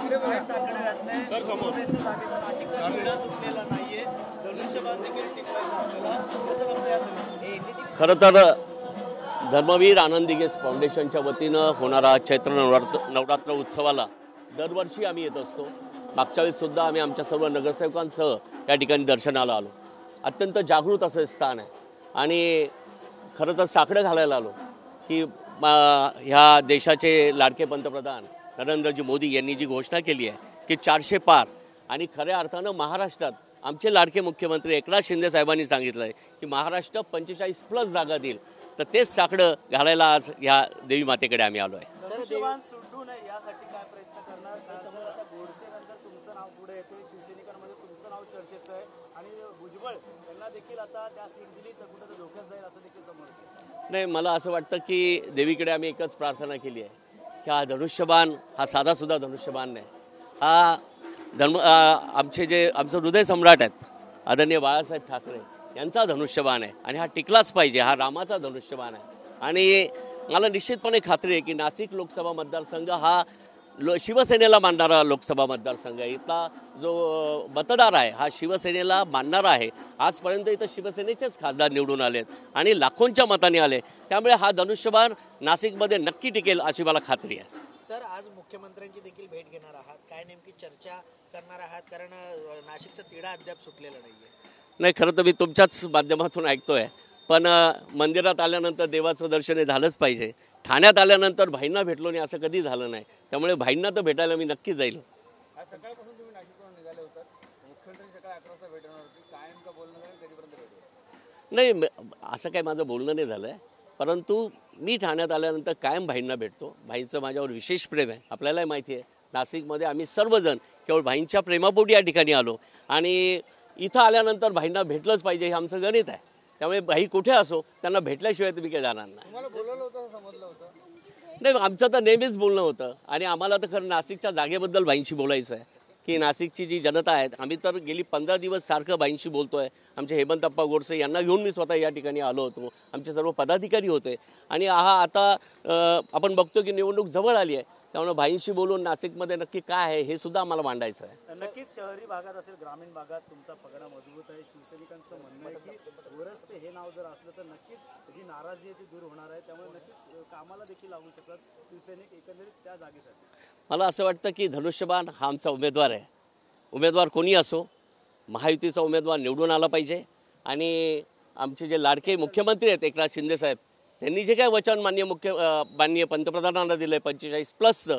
काय साकडं घातलंय शिवसेनेच्या जागेचा नाशिकचा तिढा सुटलेला नाहीये, धनुष्यबाण देखील टिकवायचा आपल्याला, कसं बघताय या सगळं? खरं तर धर्मवीर आनंद दिघे फाउंडेशनच्या वतीनं होणारा चैत्र नवरात्र उत्सवाला दरवर्षी आम्ही येत असतो। मागच्या वेळेससुद्धा आम्ही आमच्या सर्व नगरसेवकांसह या ठिकाणी दर्शनाला आलो। अत्यंत जागृत असं स्थान आहे आणि खरं तर साकडं घालायला आलो की ह्या देशाचे लाडके पंतप्रधान नरेंद्रजी मोदी यांनी जी घोषणा केली आहे की 400 पार, आणि खऱ्या अर्थानं महाराष्ट्रात आमचे लाडके मुख्यमंत्री एकनाथ शिंदे साहेबांनी सांगितलं आहे की महाराष्ट्र 45+ जागा देईल, तर तेच साकडं घालायला आज ह्या देवी मातेकडे आम्ही आलो आहे। धनुष्यबाण सुटू नये यासाठी काय प्रयत्न करणार? आता गोडसे नंतर तुमचं नाव पुढे येते, शिवसैनिकांमध्ये तुमचं नाव चर्चेचं आहे आणि भुजबळ यांना देखील आता त्या सीट दिली तर कुठं तर धोक्यात जाईल असं देखील समोर येतं। नाही, मला असं वाटतं की देवीकडे आम्ही एकच प्रार्थना केली आहे की हा धनुष्यबाण हा साधासुद्धा धनुष्यबाण नाही, हा आमचं हृदय सम्राट आहेत आदरणीय बाळासाहेब ठाकरे यांचा धनुष्यबाण आहे आणि हा टिकलाच पाहिजे, हा रामाचा धनुष्यबाण आहे। आणि मला निश्चितपणे खात्री आहे की नाशिक लोकसभा मतदारसंघ हा शिवसेनेला मानणारा लोकसभा मतदारसंघ आहे। इथला जो मतदार आहे हा शिवसेनेला मानणारा आहे। आजपर्यंत इथं शिवसेनेचेच खासदार निवडून आलेत आणि लाखोंच्या मताने आले, त्यामुळे हा धनुष्यबाण नाशिकमध्ये नक्की टिकेल अशी मला खात्री आहे। सर, आज मुख्यमंत्र्यांची देखील भेट घेणार आहात, काय नेमकी चर्चा करणार आहात? कारण नाशिकचा तिढा अद्याप सुटलेला नाहीये। नाही, खरं तर मी तुमच्याच माध्यमातून ऐकतोय, पण मंदिरात आल्यानंतर देवाचं दर्शन झालंच पाहिजे। ठाण्यात आल्यानंतर भाईंना भेटलो नाही असं कधी झालं नाही, त्यामुळे भाईंना तर भेटायला मी नक्की जाईल। सकाळपासून तुम्ही नाशिकवरून निघाले होतात, मुख्यमंत्री सकाळी 11 वाजता भेटणार होते, काय नेमकं बोलणं झालं, कधीपर्यंत भेटू? नाही, असं काही माझं बोलणं नाही झालं आहे, परंतु मी ठाण्यात आल्यानंतर कायम भाईंना भेटतो। भाईंचं माझ्यावर विशेष प्रेम आहे, आपल्यालाही माहिती आहे। नाशिकमध्ये आम्ही सर्वजण केवळ भाईंच्या प्रेमापोटी या ठिकाणी आलो आणि इथं आल्यानंतर भाईंना भेटलंच पाहिजे हे आमचं गणित आहे, त्यामुळे भाई कुठे असो त्यांना भेटल्याशिवाय तुम्ही काही जाणार नाही। तुम्हाला बोलवलं होतं समजलं होतं? नाही, आमचं तर नेहमीच बोलणं होतं आणि आम्हाला तर खरं नाशिकच्या जागेबद्दल भाईंशी बोलायचं आहे की नाशिकची जी जनता आहे, आम्ही तर गेली 15 दिवस सारखं भाईंशी बोलतो आहे। आमचे हेमंतप्पा गोडसे यांना घेऊन मी स्वतः या ठिकाणी आलो होतो, आमचे सर्व पदाधिकारी होते आणि आता आपण बघतो की निवडणूक जवळ आली आहे, त्यामुळे भाईंशी बोलून नाशिकमध्ये नक्की काय आहे हे सुद्धा आम्हाला मांडायचं आहे। नक्कीच शहरी भागात असेल, ग्रामीण भागात तुमचा पगडा मजबूत आहे। शिवसैनिकांचं म्हणणं आहे की गोरस्ते हे नाव जर असलं तर नक्कीच जी नाराजी आहे ती दूर होणार आहे, त्यामुळे नक्कीच कामाला देखील लागू शकतात शिवसैनिक एकंदरीत त्या जागेसाठी। मला असं वाटतं की धनुष्यबाण हा आमचा उमेदवार आहे, उमेदवार कोणी असो, महायुतीचा उमेदवार निवडून आला पाहिजे आणि आमचे जे लाडके मुख्यमंत्री आहेत एकनाथ शिंदे साहेब, त्यांनी जे काय वचन माननीय पंतप्रधानांना दिलं 45+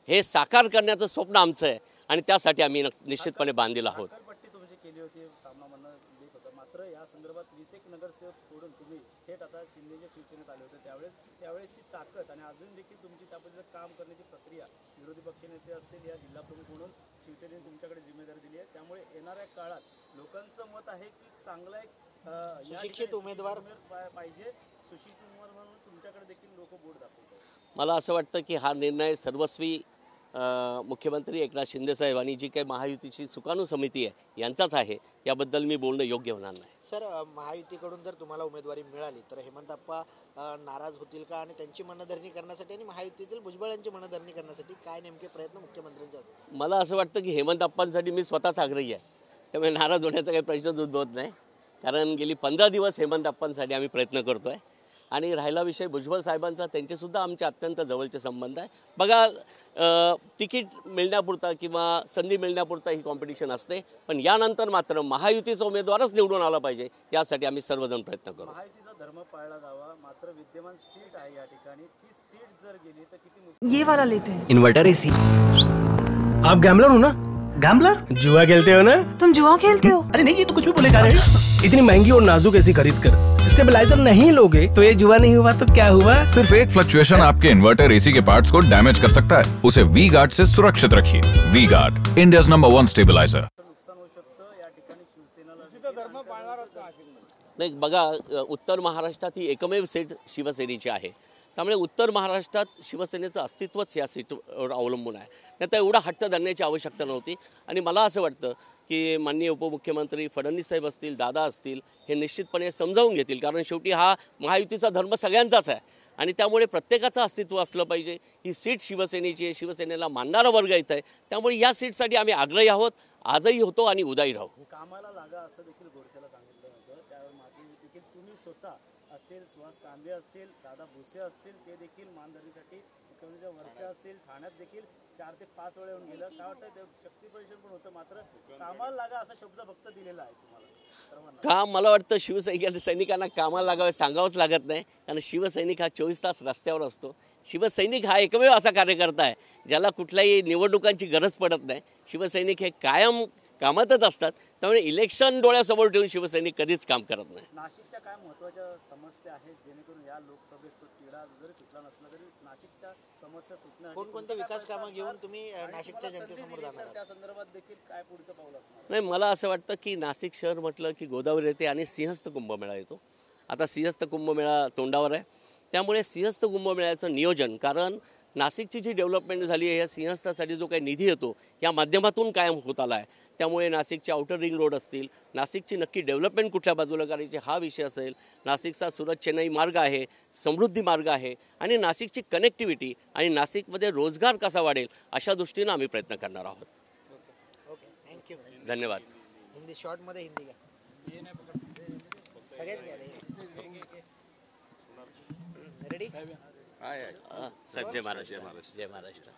हे साकार करण्याचं स्वप्न आमचं आहे आणि त्यासाठी आम्ही निश्चितपणे बांधील आहोत। तुमची केली होती सामना म्हणणं लेख होता, मात्र या संदर्भात 20 एक नगरसेवक सोडून तुम्ही थेट आता शिंदेच्या शिवसेनेत आले होते, त्यावेळेसची ताकद आणि अजून देखील तुमची त्या पद्धतीचं काम करण्याची प्रक्रिया, विरोधी पक्षनेते असतील या जिल्हा प्रमुख म्हणून शिवसेनेने तुमच्याकडे जिम्मेदारी दिली आहे, त्यामुळे येणाऱ्या काळात लोकांचं मत आहे की चांगला एक सुशिक्षित उमेदवार पाहिजे, सुशिक्षित उमेदवार म्हणून तुमच्याकडे देखील लोक बोट दाखवतात। मला असं वाटतं की हा निर्णय सर्वस्वी मुख्यमंत्री एकनाथ शिंदे साहेब आणि जी काही महायुतीची सुकाणू समिती आहे यांचाच आहे, याबद्दल मी बोलणं योग्य होणार नाही। सर, महायुतीकडून जर तुम्हाला उमेदवारी मिळाली तर हेमंतप्पा नाराज होतील का? आणि त्यांची मनधरणी करण्यासाठी आणि महायुतीतील भुजबळांची मनधरणी करण्यासाठी काय नेमके प्रयत्न मुख्यमंत्र्यांचे असतील? मला असं वाटतं की हेमंतप्पांसाठी मी स्वतःच आग्रही आहे, त्यामुळे नाराज होण्याचा काही प्रश्नच उद्भवत नाही, कारण गेली 15 दिवस हेमंतप्पांसाठी आम्ही प्रयत्न करतो आहे। आणि राहिला विषय भुजबळ साहेबांचा, त्यांचेसुद्धा आमचे अत्यंत जवळचे संबंध आहे। बघा, तिकीट मिळण्यापुरता किंवा संधी मिळण्यापुरता ही कॉम्पिटिशन असते, पण यानंतर मात्र महायुतीचा उमेदवारच निवडून आला पाहिजे यासाठी आम्ही सर्वजण प्रयत्न करू। महायुतीचा धर्म पाळला जावा, मात्र विद्यमान सीट आहे या ठिकाणी, ती सीट जर गेली तर किती ये वाला लेते हैं। Inverter AC. आप गैम्बलर हो ना? गैम्बलर? जुआ खेलते हो ना? तुम जुआ खेलते हो? अरे नहीं, ये तो कुछ भी बोले जा रहे हैं। इतनी महंगी और नाजुक एसी खरीद कर स्टेबलाइजर नहीं लोगे तो ये जुआ नहीं हुआ तो क्या हुआ? सिर्फ एक फ्लक्चुएशन आपके इन्वर्टर एसी के पार्ट्स को डैमेज कर सकता है, उसे वी गार्ड से सुरक्षित रखिए। V Guard, India's number 1 stabiliser. नुकसान होऊ शकतं या ठिकाणी शिवसेनेला धर्म पाळणार होता। नाही, बघा, उत्तर महाराष्ट्रात ही एकमेव सीट शिवसेनेची आहे, त्यामुळे उत्तर महाराष्ट्रात शिवसेनेचं अस्तित्वच या सीटवर अवलंबून आहे, नाही तर एवढा हट्ट धरण्याची आवश्यकता नव्हती। आणि मला असं वाटतं की माननीय उपमुख्यमंत्री फडणवीस साहेब असतील, दादा असतील, हे निश्चितपणे समजावून घेतील, कारण शेवटी हा महायुतीचा धर्म सगळ्यांचाच आहे आणि त्यामुळे प्रत्येकाचं अस्तित्व असलं पाहिजे. ही सीट शिवसेनेची आहे, शिवसेनेला मानणारा वर्ग इथं आहे, त्यामुळे या सीटसाठी आम्ही आग्रही आहोत, आजही होतो आणि उद्याही राहू. कामाला लागा असं देखील गोडसेला सांगितलं होतं. त्यावेळी मात्र देखील तुम्ही स्वतः असतील, सुहास कांबळे असतील, दादा भुसे असतील, ते देखील मानधनीसाठी मुख्यमंत्र्यांच्या वर्ष असतील, ठाण्यात देखील 4 ते 5 वेळा येऊन गेलं. काय वाटतं ते शक्ती परिषद पण होतं, मात्र कामाला लागा असा शब्द फक्त दिलेला आहे तुम्हाला सर्वांना. काम मला वाटतं सैनिकांना कामाला लागावं सांगावंच लागत नाही, कारण शिवसैनिक हा 24 तास रस्त्यावर असतो. शिवसैनिक हा एकमेव असा कार्यकर्ता आहे ज्याला कुठल्याही निवडणुकांची गरज पडत नाही. शिवसैनिक हे कायम कामातच असतात, त्यामुळे इलेक्शन डोळ्यासमोर ठेवून शिवसैनिक कधीच काम करत नाही. नाशिकच्या काय महत्त्वाच्या समस्या आहेत जेणेकरून या लोकसभेत तो तिढा जरी सुटला नसला तरी नाशिकच्या समस्या सुटण्यासाठी कोणकोणते विकास कामं घेऊन तुम्ही नाशिकच्या जनतेसमोर जाणार आहात? त्या संदर्भात देखील काय पुढचं पाऊल असणार? नाही, मला असं वाटतं की नाशिक शहर म्हटलं की गोदावरी येते आणि सिंहस्थ कुंभमेळा येतो. आता सिंहस्थ कुंभमेळा तोंडावर आहे, त्यामुळे सिंहस्थ कुंभमेळ्याचं नियोजन, कारण नाशिकची जी डेव्हलपमेंट झाली आहे या सिंहस्थासाठी जो काही निधी येतो या माध्यमातून कायम होत आला आहे. त्यामुळे नाशिकचे आउटर रिंग रोड असतील, नाशिकची नक्की डेव्हलपमेंट कुठल्या बाजूला करायची हा विषय असेल, नाशिकचा सुरत चेन्नई मार्ग आहे, समृद्धी मार्ग आहे, आणि नाशिकची कनेक्टिव्हिटी आणि नाशिकमध्ये रोजगार कसा वाढेल अशा दृष्टीनं आम्ही प्रयत्न करणार आहोत. Okay, thank you. धन्यवाद. हिंदी शॉर्टमध्ये हिंदी का सगळ्यात घ्या रे. रेडी सर, जय महाराष्ट्र. जय महाराष्ट्र.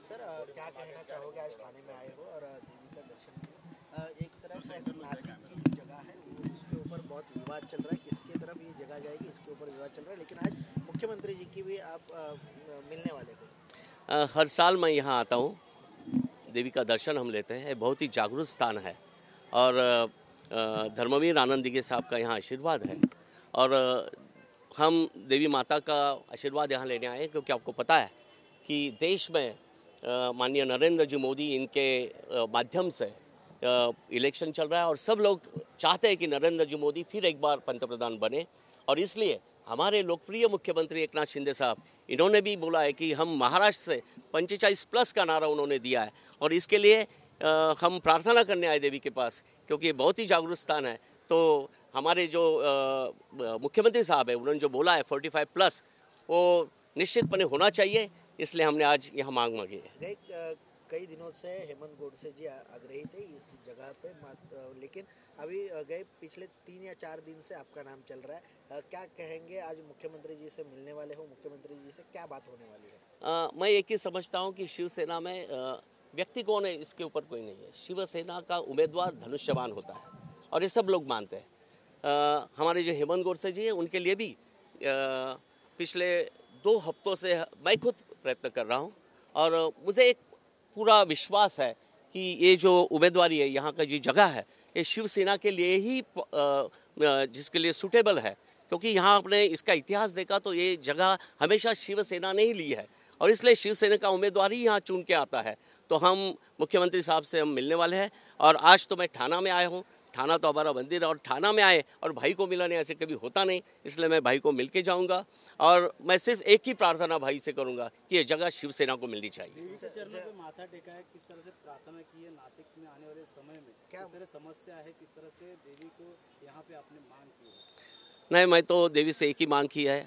सर, क्या कहना चाहोगे? आज थाने में आए हो और देवी का दर्शन किया. एक तरफ नासिक की जो जगह है उसके ऊपर बहुत विवाद चल रहा है, किसकी तरफ ये जगह जाएगी इसके ऊपर विवाद चल रहा है, लेकिन आज मुख्यमंत्री जी की भी आप मिलने वाले हो. हर साल मैं यहाँ आता हूँ, देवी का दर्शन हम लेते हैं. बहुत ही जागरूक स्थान है और धर्मवीर आनंद दिघे साहब का यहाँ आशीर्वाद है और हम देवी माता का आशीर्वाद यहाँ लेने आए, क्योंकि आपको पता है कि देश में माननीय नरेंद्र जी मोदी इनके माध्यम से इलेक्शन चल रहा है और सब लोग चाहते हैं कि नरेंद्र जी मोदी फिर एक बार पंतप्रधान बने. और इसलिए हमारे लोकप्रिय मुख्यमंत्री एकनाथ शिंदे साहब, इन्होंने भी बोला है कि हम महाराष्ट्र से 45+ का नारा उन्होंने दिया है और इसके लिए हम प्रार्थना करने आए देवी के पास, क्योंकि ये बहुत ही जागरूक स्थान है. तो हमारे जो मुख्यमंत्री साहब है उन्होंने जो बोला है 45+ वो निश्चितपणे होना चाहिए, इसलिए हमने आज यहाँ मांग मांगी है. कई दिनों से हेमंत गोडसे जी आग्रही थे इस जगह पे, लेकिन अभी गए पिछले 3 या 4 दिन से आपका नाम चल रहा है. क्या कहेंगे? आज मुख्यमंत्री जी से मिलने वाले हो, मुख्यमंत्री जी से क्या बात होने वाली है? मैं एक ही समझता हूँ कि शिवसेना में व्यक्ति कौन है इसके ऊपर कोई नहीं है. शिवसेना का उम्मीदवार धनुष्यवान होता है और ये सब लोग मानते हैं. हमारे जो हेमंत गोडसे जी हैं उनके लिए भी पिछले 2 हफ्तों से मैं खुद प्रयत्न कर रहा हूँ और मुझे एक पूरा विश्वास है कि ये जो उम्मीदवारी है, यहाँ का जो जगह है, ये शिवसेना के लिए ही जिसके लिए सूटेबल है, क्योंकि यहाँ आपने इसका इतिहास देखा तो ये जगह हमेशा शिवसेना ने ही ली है और इसलिए शिवसेना का उम्मीदवार ही यहाँ चुन के आता है. तो हम मुख्यमंत्री साहब से हम मिलने वाले हैं और आज तो मैं ठाणा में आया हूँ. ठाणा तो हमारा मंदिर है और ठाणा में आए और भाई को मिलाने ऐसे कभी होता नहीं, इसलिए मैं भाई को मिल के जाऊँगा और मैं सिर्फ एक ही प्रार्थना भाई से करूँगा कि ये जगह शिवसेना को मिलनी चाहिए. देवी के चरणों पे माथा टेका है, किस तरह से प्रार्थना की है नासिक में आने वाले समय में, किस तरह समस्या है, किस तरह से देवी को यहाँ पे आपने मांग की है? नहीं, मैं तो देवी से एक ही मांग की है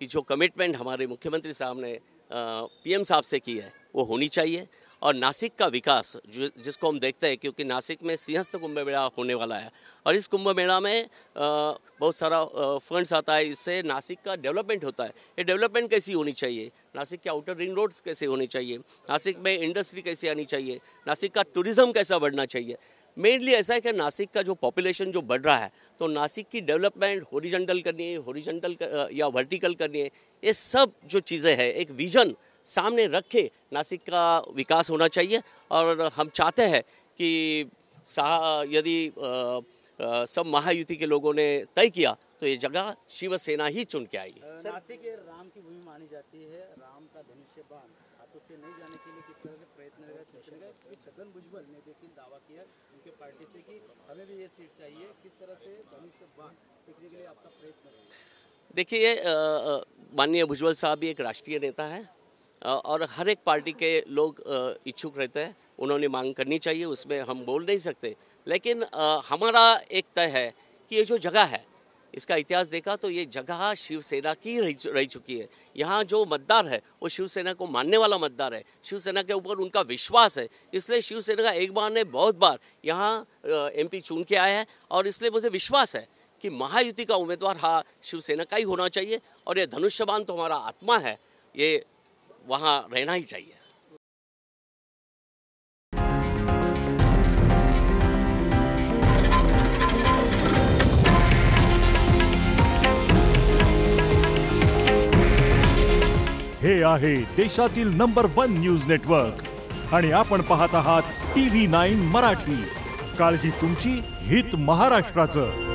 कि जो कमिटमेंट हमारे मुख्यमंत्री साहब ने PM साहब से की है वो होनी चाहिए और नासिक का विकास जिसको हम देखते हैं, क्योंकि नासिक में सिंहस्थ कुंभ मेला होने वाला है और इस कुंभ मेला में बहुत सारा फंड्स आता है, इससे नासिक का डेवलपमेंट होता है. ये डेवलपमेंट कैसी होनी चाहिए, नासिक के आउटर रिंग रोड्स कैसे होने चाहिए, नासिक में इंडस्ट्री कैसे आनी चाहिए, नासिक का टूरिज़्म कैसा बढ़ना चाहिए. मेनली ऐसा है कि नासिक का जो पॉपुलेशन जो बढ़ रहा है तो नासिक की डेवलपमेंट हॉरिजॉन्टल करनी है, हॉरिजॉन्टल या वर्टिकल करनी है. ये सब जो चीज़ें हैं एक विजन सामने रख के नासिक का विकास होना चाहिए और हम चाहते हैं कि यदि सब महायुति के लोगों ने तय किया तो ये जगह शिवसेना ही चुन के आएगी. नासिक राम की भूमि मानी जाती है, राम का धनुष्य बाण हाथों से नहीं जाने के लिए किस तरह से प्रयत्न रहेगा शिवसेना का? क्योंकि छगन भुजबल ने देखिए दावा किया उनके पार्टी से कि हमें भी ये सीट चाहिए. किस तरह से धनुष्य बाण फेंकने के लिए आपका प्रयत्न रहेगा? देखिए, माननीय भुजबल साहब भी एक राष्ट्रीय नेता है और हर एक पार्टी के लोग इच्छुक रहते हैं, उन्होंने मांग करनी चाहिए, उसमें हम बोल नहीं सकते. लेकिन हमारा एक तय है कि ये जो जगह है इसका इतिहास देखा तो ये जगह शिवसेना की रह चुकी है। यहाँ जो मतदार है वो शिवसेना को मानने वाला मतदार है, शिवसेना के ऊपर उनका विश्वास है। इसलिए शिवसेना का एक बार ने बहुत बार यहाँ MP चुन के आया है और इसलिए मुझे विश्वास है कि महायुति का उम्मीदवार हाँ शिवसेना का ही होना चाहिए और ये धनुष्यबाण तो हमारा आत्मा है, ये वहाँ रहना ही चाहिए। हे आहे देशातील नंबर 1 न्यूज नेटवर्क आणि आपण पाहत आहात TV9 मराठी। काळजी तुमची, हित महाराष्ट्राचं।